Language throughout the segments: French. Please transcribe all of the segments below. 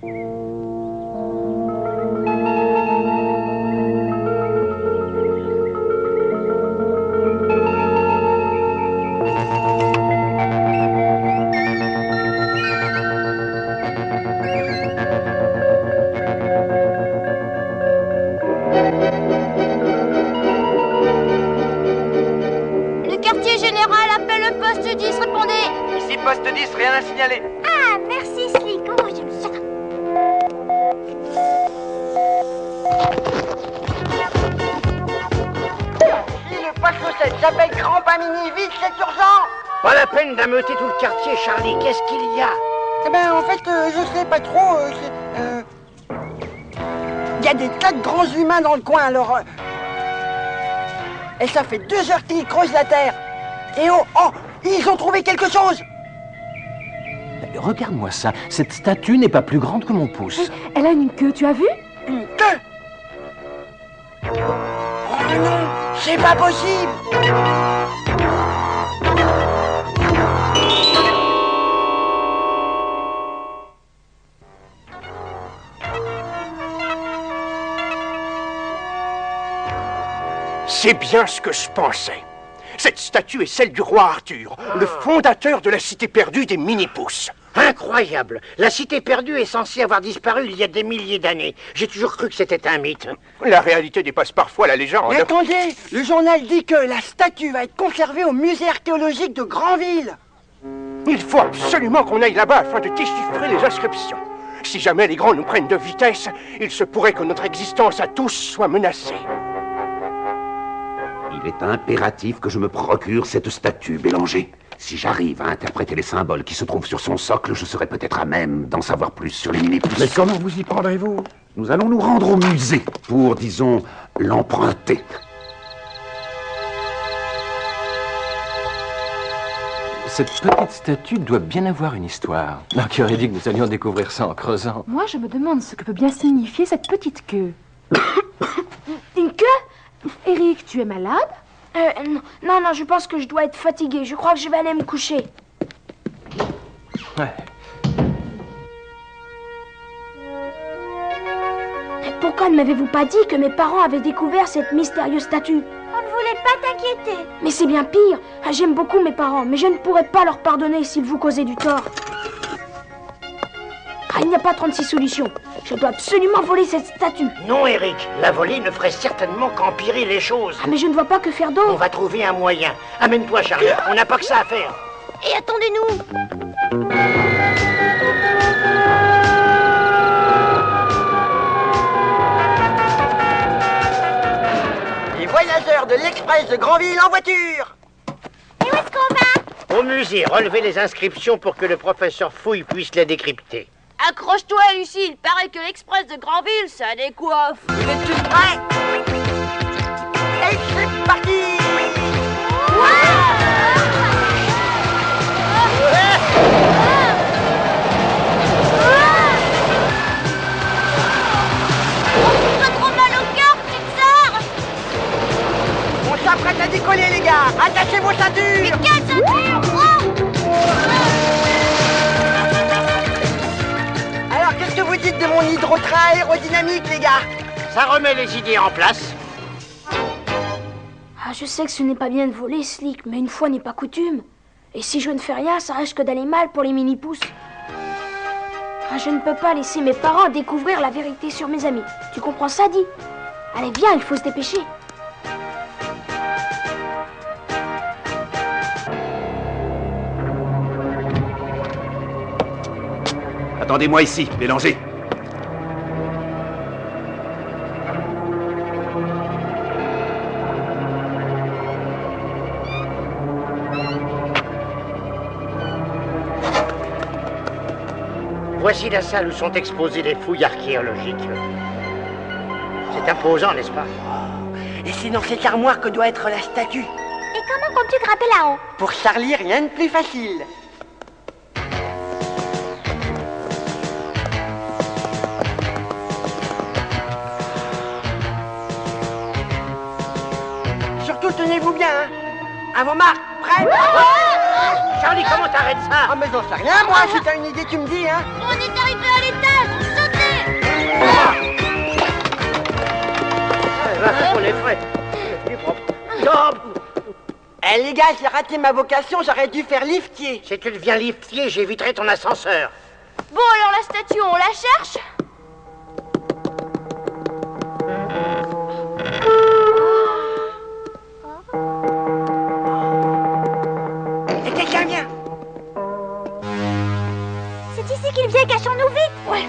Le quartier général appelle le poste 10, répondez. Ici, poste 10, rien à signaler. Ah, merci Slick. Oh, j'aime ça. Ici le poste 7, j'appelle Crampe à Mini, vite, c'est urgent. Pas la peine d'ameuter tout le quartier, Charlie. Qu'est-ce qu'il y a? Eh ben, en fait, je sais pas trop, il y a des tas de grands humains dans le coin, alors... Et ça fait 2 heures qu'ils creusent la terre. Et oh, ils ont trouvé quelque chose. Regarde-moi ça. Cette statue n'est pas plus grande que mon pouce. Elle a une queue, tu as vu? Une queue. Oh non, c'est pas possible. C'est bien ce que je pensais. Cette statue est celle du roi Arthur, le fondateur de la cité perdue des Mini-Pouces. Incroyable! La cité perdue est censée avoir disparu il y a des milliers d'années. J'ai toujours cru que c'était un mythe. La réalité dépasse parfois la légende. Mais attendez, le journal dit que la statue va être conservée au musée archéologique de Granville. Il faut absolument qu'on aille là-bas afin de déchiffrer les inscriptions. Si jamais les grands nous prennent de vitesse, il se pourrait que notre existence à tous soit menacée. Il est impératif que je me procure cette statue, Bélanger. Si j'arrive à interpréter les symboles qui se trouvent sur son socle, je serai peut-être à même d'en savoir plus sur les Mini-Pouces. Mais comment vous y prendrez-vous? Nous allons nous rendre au musée pour, disons, l'emprunter. Cette petite statue doit bien avoir une histoire. Alors, qui aurait dit que nous allions découvrir ça en creusant? Moi, je me demande ce que peut bien signifier cette petite queue. Une queue? Eric, tu es malade? Non, je pense que je dois être fatiguée. Je crois que je vais aller me coucher. Ouais. Pourquoi ne m'avez-vous pas dit que mes parents avaient découvert cette mystérieuse statue? On ne voulait pas t'inquiéter. Mais c'est bien pire. J'aime beaucoup mes parents, mais je ne pourrais pas leur pardonner s'ils vous causaient du tort. Il n'y a pas 36 solutions. Je dois absolument voler cette statue. Non, Eric, la voler ne ferait certainement qu'empirer les choses. Ah, mais je ne vois pas que faire On d'autre. va trouver un moyen. Amène-toi, Charlie. On n'a pas que ça à faire. Et attendez-nous. Les voyageurs de l'Express de Granville en voiture. Et où est-ce qu'on va? Au musée, relevez les inscriptions pour que le professeur Fouille puisse les décrypter. Accroche-toi, Lucie. Il paraît que l'Express de Granville, ça décoiffe. Vous êtes tous prêts? Et c'est parti. Pas trop mal au cœur, petite sœur. On s'apprête à décoller, les gars. Attachez vos ceintures. Quelle ceinture? Alors, qu'est-ce que vous dites de mon hydrotrain aérodynamique, les gars? Ça remet les idées en place. Ah, je sais que ce n'est pas bien de voler, Slick, mais une fois n'est pas coutume. Et si je ne fais rien, ça risque d'aller mal pour les mini-pouces. Ah, je ne peux pas laisser mes parents découvrir la vérité sur mes amis. Tu comprends ça, Di? Allez, viens, il faut se dépêcher. Attendez-moi ici, Bélanger. Voici la salle où sont exposées les fouilles archéologiques. C'est imposant, n'est-ce pas? Et c'est dans cette armoire que doit être la statue. Et comment comptes-tu grimper là-haut? Pour Charlie, rien de plus facile. Surtout, tenez-vous bien, hein. À vos marques, prêts? Charlie, comment t'arrêtes ça? Ah mais j'en sais rien moi, si t'as une idée tu me dis hein. On est arrivé à l'étage. Sautez. On est frais. Eh les gars, j'ai raté ma vocation, j'aurais dû faire liftier. Si tu deviens liftier, j'éviterai ton ascenseur. Bon, alors la statue, on la cherche? Et quelqu'un vient. C'est ici qu'il vient, cachons-nous vite. Ouais.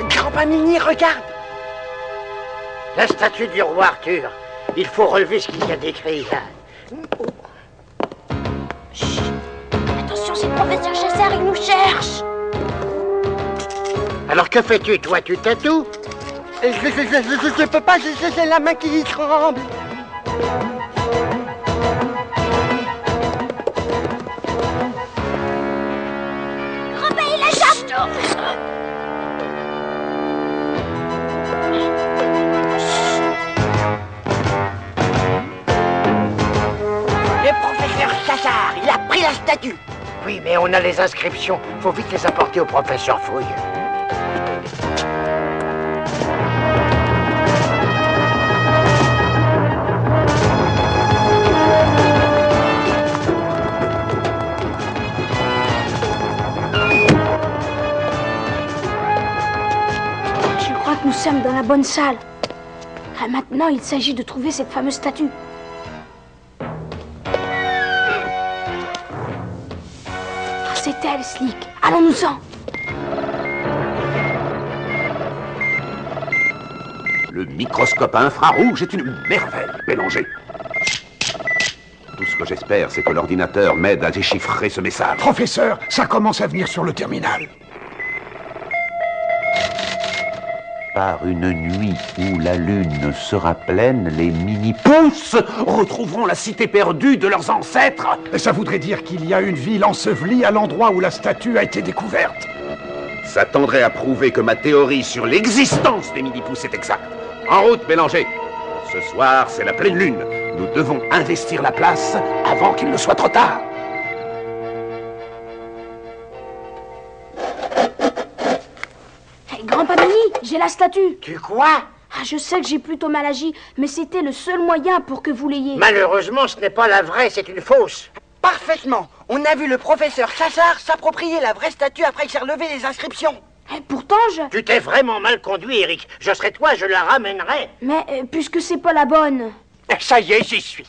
Grand-papa Mini, regarde. La statue du roi Arthur. Il faut relever ce qu'il y a décrit là. Attention, c'est le professeur Chassard, il nous cherche. Alors que fais-tu, toi? Tu tatoues? Je peux pas, j'ai la main qui tremble. Grand-père, il la chasse. Le professeur Chassard, il a pris la statue. Oui, mais on a les inscriptions. Faut vite les apporter au professeur Fouille. Je crois que nous sommes dans la bonne salle. Ah, maintenant, il s'agit de trouver cette fameuse statue. Ah, c'est elle, Slick. Allons-nous-en. Le microscope infrarouge est une merveille, Bélanger. Tout ce que j'espère, c'est que l'ordinateur m'aide à déchiffrer ce message. Professeur, ça commence à venir sur le terminal. Par une nuit où la lune sera pleine, les mini-pouces retrouveront la cité perdue de leurs ancêtres. Et ça voudrait dire qu'il y a une ville ensevelie à l'endroit où la statue a été découverte. Ça tendrait à prouver que ma théorie sur l'existence des mini-pouces est exacte. En route, Bélanger. Ce soir, c'est la pleine lune. Nous devons investir la place avant qu'il ne soit trop tard. Grand-papa Mini, j'ai la statue. Tu quoi? Ah, je sais que j'ai plutôt mal agi, mais c'était le seul moyen pour que vous l'ayez. Malheureusement, ce n'est pas la vraie, c'est une fausse. Parfaitement. On a vu le professeur Chassard s'approprier la vraie statue après que j'ai relevé les inscriptions. Pourtant, Tu t'es vraiment mal conduit, Eric. Je serais toi, je la ramènerais. Mais puisque c'est pas la bonne... Ça y est, j'y suis.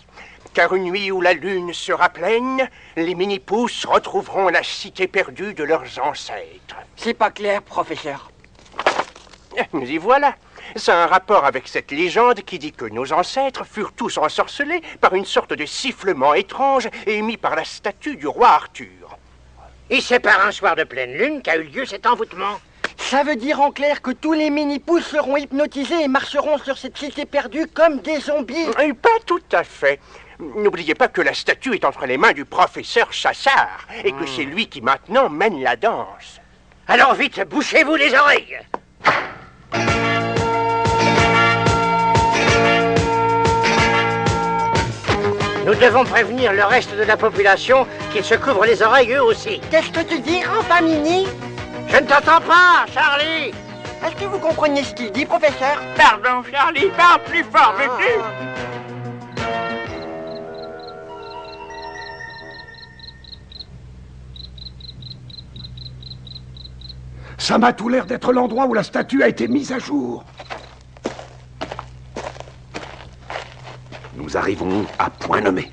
Car une nuit où la lune sera pleine, les mini-pouces retrouveront la cité perdue de leurs ancêtres. C'est pas clair, professeur. Nous y voilà. C'est un rapport avec cette légende qui dit que nos ancêtres furent tous ensorcelés par une sorte de sifflement étrange émis par la statue du roi Arthur. Et c'est par un soir de pleine lune qu'a eu lieu cet envoûtement. Ça veut dire en clair que tous les mini-pouces seront hypnotisés et marcheront sur cette cité perdue comme des zombies. Pas tout à fait. N'oubliez pas que la statue est entre les mains du professeur Chassard et que c'est lui qui maintenant mène la danse. Alors vite, bouchez-vous les oreilles. Nous devons prévenir le reste de la population qu'ils se couvrent les oreilles eux aussi. Qu'est-ce que tu dis, grand-papa Mini? Je ne t'entends pas, Charlie. Est-ce que vous comprenez ce qu'il dit, professeur? Pardon, Charlie, parle plus fort, veux-tu? Ça m'a tout l'air d'être l'endroit où la statue a été mise à jour. Nous arrivons à point nommé.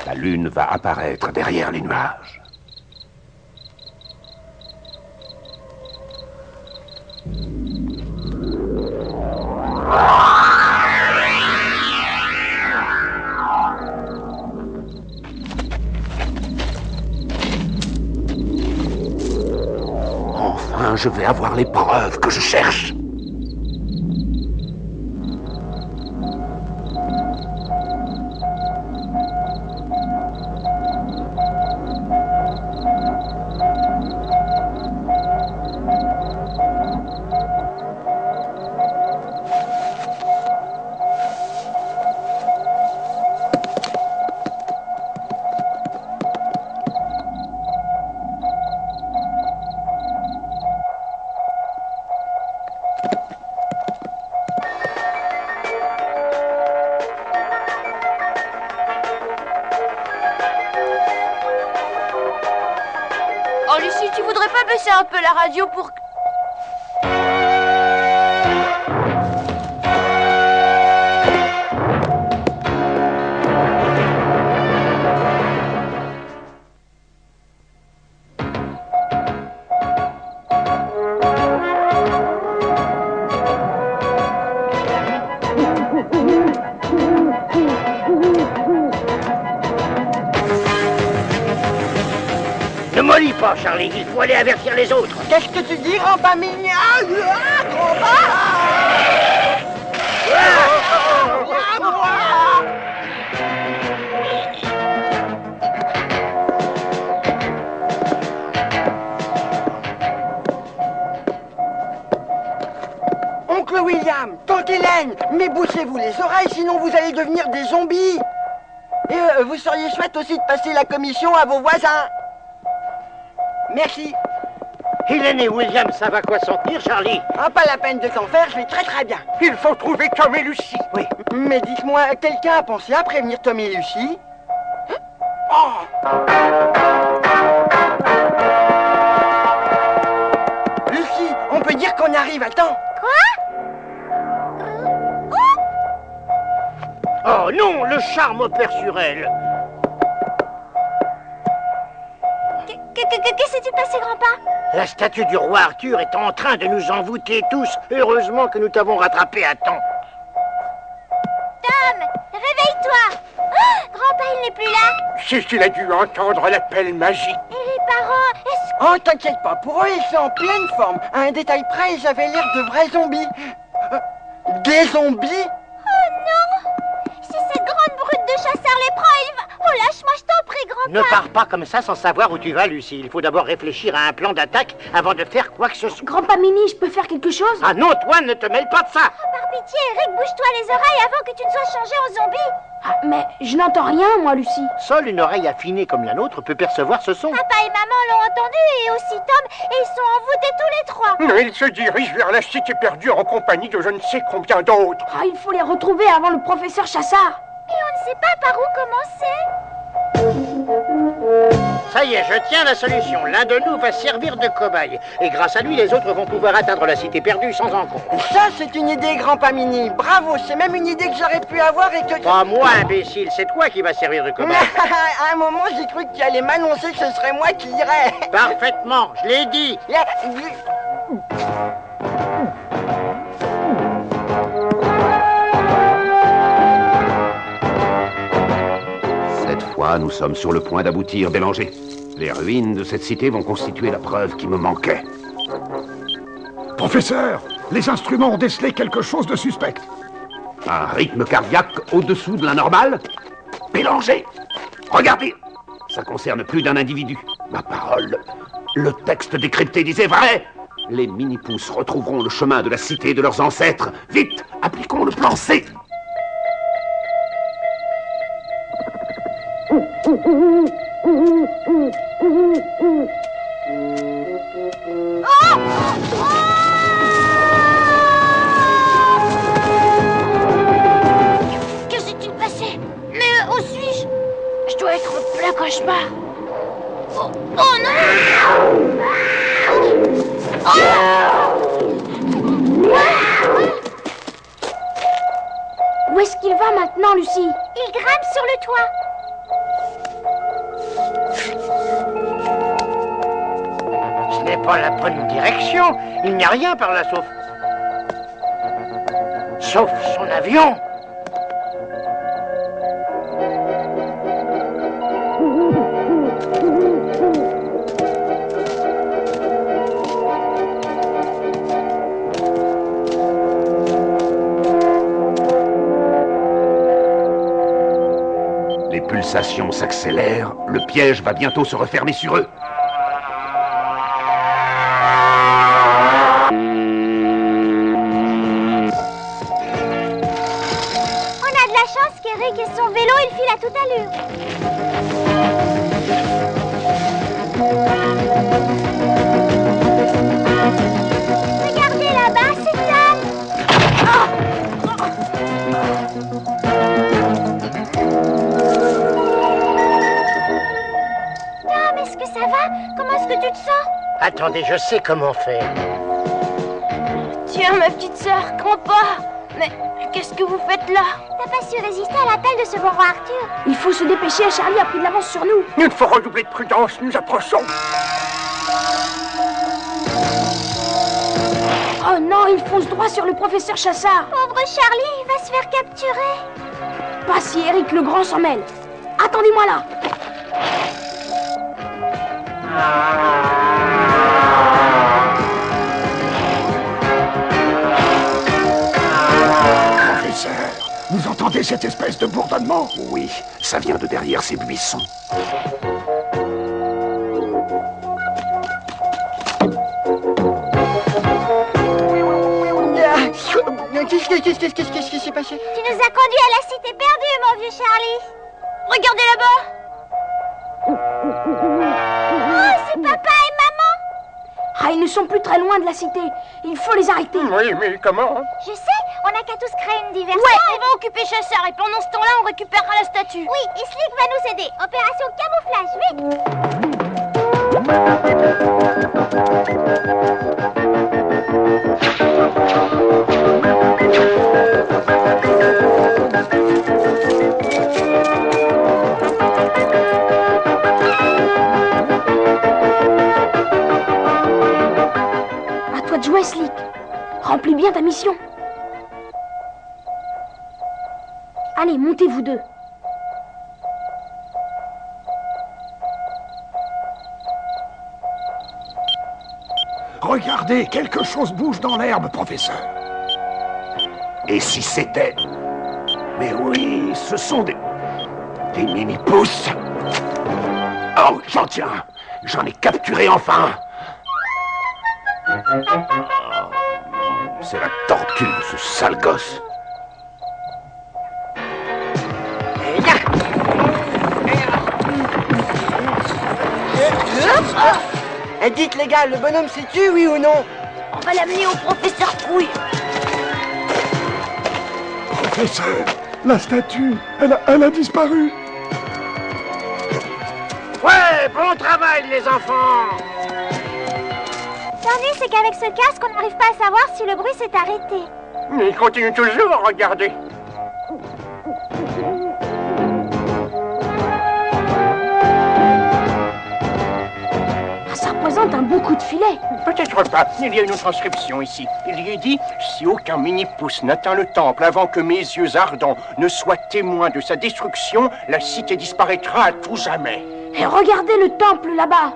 La lune va apparaître derrière les nuages. Enfin, je vais avoir les preuves que je cherche. baisser un peu la radio pour... Ne mollis pas, Charlie, il faut aller avertir les autres. Qu'est-ce que tu dis, grand-père Mini? Oncle William, tante Hélène, mais bouchez-vous les oreilles, sinon vous allez devenir des zombies. Et vous seriez chouette aussi de passer la commission à vos voisins. Merci. Hélène et William savent à quoi s'en tenir, Charlie. Ah, pas la peine de s'en faire, je vais très bien. Il faut trouver Tom et Lucie. Oui. Mais dites-moi, quelqu'un a pensé à prévenir Tom et Lucie? Oh! Lucie, on peut dire qu'on arrive à temps. Oh non, le charme opère sur elle. Que s'est-il passé, grand-père? La statue du roi Arthur est en train de nous envoûter tous. Heureusement que nous t'avons rattrapé à temps. Tom, réveille-toi. Oh, grand-père, il n'est plus là. C'est qu'il a dû entendre l'appel magique. Et les parents, est-ce que... Oh, t'inquiète pas, pour eux, ils sont en pleine forme. À un détail près, ils avaient l'air de vrais zombies. Des zombies? Oh non! Si cette grande brute de chasseur les prend, il va... Oh, lâche-moi, je t'en prie, grand-père. Ne pars pas comme ça sans savoir où tu vas, Lucie. Il faut d'abord réfléchir à un plan d'attaque avant de faire quoi que ce soit. Grand-père Mini, je peux faire quelque chose? Ah non, toi, ne te mêle pas de ça. Oh, par pitié, Eric, bouge-toi les oreilles avant que tu ne sois changé en zombie. Ah, mais je n'entends rien, moi, Lucie. Seule une oreille affinée comme la nôtre peut percevoir ce son. Papa et maman l'ont entendu, et aussi Tom, et ils sont envoûtés tous les trois. Il se dirige vers la cité perdue en compagnie de je ne sais combien d'autres. Ah, il faut les retrouver avant le professeur Chassard. Et on ne sait pas par où commencer. Ça y est, je tiens la solution. L'un de nous va servir de cobaye. Et grâce à lui, les autres vont pouvoir atteindre la cité perdue sans encombre. Ça, c'est une idée, grand-père Mini. Bravo, c'est même une idée que j'aurais pu avoir et que... Pas moi, imbécile, c'est toi qui vas servir de cobaye. À un moment, j'ai cru que tu allais m'annoncer que ce serait moi qui irais. Parfaitement, je l'ai dit. Cette fois, nous sommes sur le point d'aboutir, Bélanger. Les ruines de cette cité vont constituer la preuve qui me manquait. Professeur, les instruments ont décelé quelque chose de suspect. Un rythme cardiaque au-dessous de la normale? Bélanger! Regardez! Ça concerne plus d'un individu. Ma parole, le texte décrypté disait vrai! Les mini-pousses retrouveront le chemin de la cité de leurs ancêtres. Vite, appliquons le plan C! Que s'est-il passé? Mais où suis-je? Je dois être en plein cauchemar. Oh, oh non! Où est-ce qu'il va maintenant, Lucie? Il grimpe sur le toit. Ce n'est pas la bonne direction. Il n'y a rien par là sauf... Sauf son avion. Les pulsations s'accélèrent. Le piège va bientôt se refermer sur eux. Qu'Eric et son vélo, il file à toute allure. Regardez là-bas, c'est Tom. Tom, est-ce que ça va? Comment est-ce que tu te sens? Attendez, je sais comment faire. Tiens, ma petite sœur, grand-père. Mais qu'est-ce que vous faites là? T'as pas su résister à l'appel de ce bon roi Arthur? Il faut se dépêcher, Charlie a pris de l'avance sur nous. Il faut redoubler de prudence, nous approchons. Oh non, il fonce droit sur le professeur Chassard. Pauvre Charlie, il va se faire capturer. Pas si Eric le Grand s'en mêle. Attendez-moi là. Professeur, vous entendez cette espèce de bourdonnement? Oui, ça vient de derrière ces buissons. Qu'est-ce qui s'est passé? Tu nous as conduits à la cité perdue, mon vieux Charlie. Regardez là-bas. Oh, c'est papa et maman. Ah, ils ne sont plus très loin de la cité. Il faut les arrêter. Oui, mais comment? Je sais, on n'a qu'à tous créer une diversion. Ouais, on va occuper Chassard et pendant ce temps-là, on récupérera la statue. Oui, et Slick va nous aider. Opération camouflage, À toi de jouer, Slick. Remplis bien ta mission. Allez, montez vous deux. Regardez, quelque chose bouge dans l'herbe, professeur. Et si c'était... Mais oui, ce sont des mini-pousses. Oh, j'en tiens. J'en ai capturé enfin. Oh, c'est la tortue, ce sale gosse. Dites les gars, le bonhomme s'est tué, oui ou non? On va l'amener au professeur Couille. Professeur, la statue, elle a disparu. Ouais, bon travail, les enfants. L'ennui, c'est qu'avec ce casque, on n'arrive pas à savoir si le bruit s'est arrêté. Il continue toujours à regarder. Ça représente un beau coup de filet. Peut-être pas. Il y a une autre inscription ici. Il y est dit « Si aucun mini-pouce n'atteint le temple avant que mes yeux ardents ne soient témoins de sa destruction, la cité disparaîtra à tout jamais. » Et regardez le temple là-bas.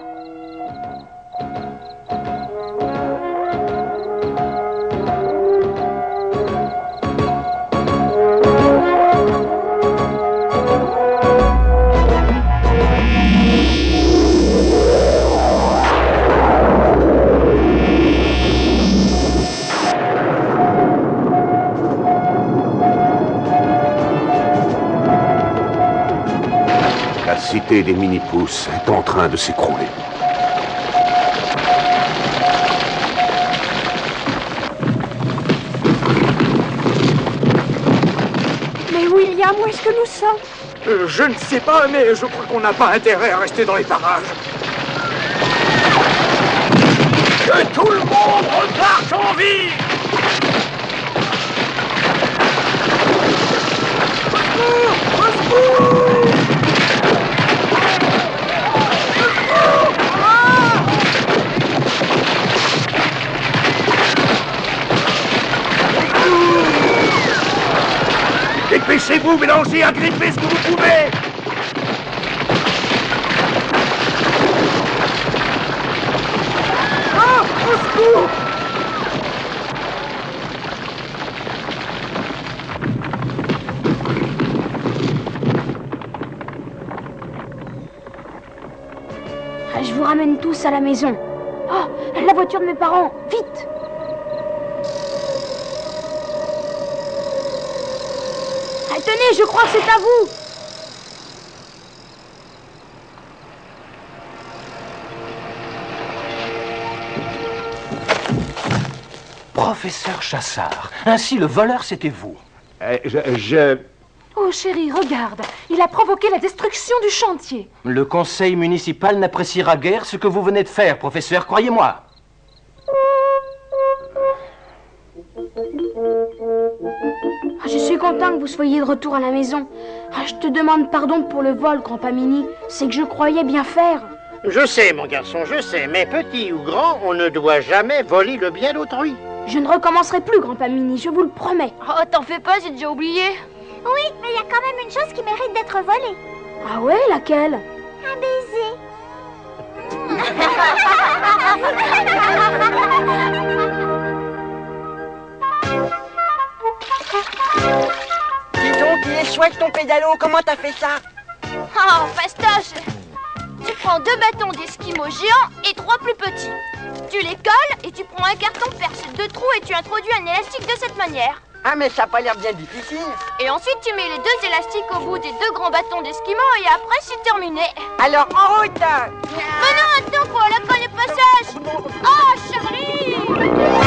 La cité des mini-pousses est en train de s'écrouler. Mais William, où est-ce que nous sommes? Je ne sais pas, mais je crois qu'on n'a pas intérêt à rester dans les parages. Que tout le monde reparte en vie! Dépêchez-vous, mélangez, agrippez ce que vous pouvez! Ah! Au secours! Je vous ramène tous à la maison. Oh, la voiture de mes parents, vite! Ah, tenez, je crois que c'est à vous! Professeur Chassard, ainsi le voleur c'était vous. Oh chérie, regarde, il a provoqué la destruction du chantier. Le conseil municipal n'appréciera guère ce que vous venez de faire, professeur, croyez-moi. Je suis content que vous soyez de retour à la maison. Je te demande pardon pour le vol, grand-papa Mini. C'est que je croyais bien faire. Je sais, mon garçon, je sais, mais petit ou grand, on ne doit jamais voler le bien d'autrui. Je ne recommencerai plus, grand-papa Mini, je vous le promets. Oh, t'en fais pas, j'ai déjà oublié. Oui, mais il y a quand même une chose qui mérite d'être volée. Ah ouais, laquelle? Un baiser. Dis donc, il est chouette ton pédalo, comment t'as fait ça? Oh, fastoche. Tu prends 2 bâtons d'esquimaux géants et 3 plus petits. Tu les colles et tu prends un carton percé de 2 trous et tu introduis un élastique de cette manière. Ah, mais ça a pas l'air bien difficile. Et ensuite, tu mets les 2 élastiques au bout des 2 grands bâtons d'esquimaux et après, c'est terminé. Alors, en route! Mais non, attends, faut aller à le passage. Oh, chérie!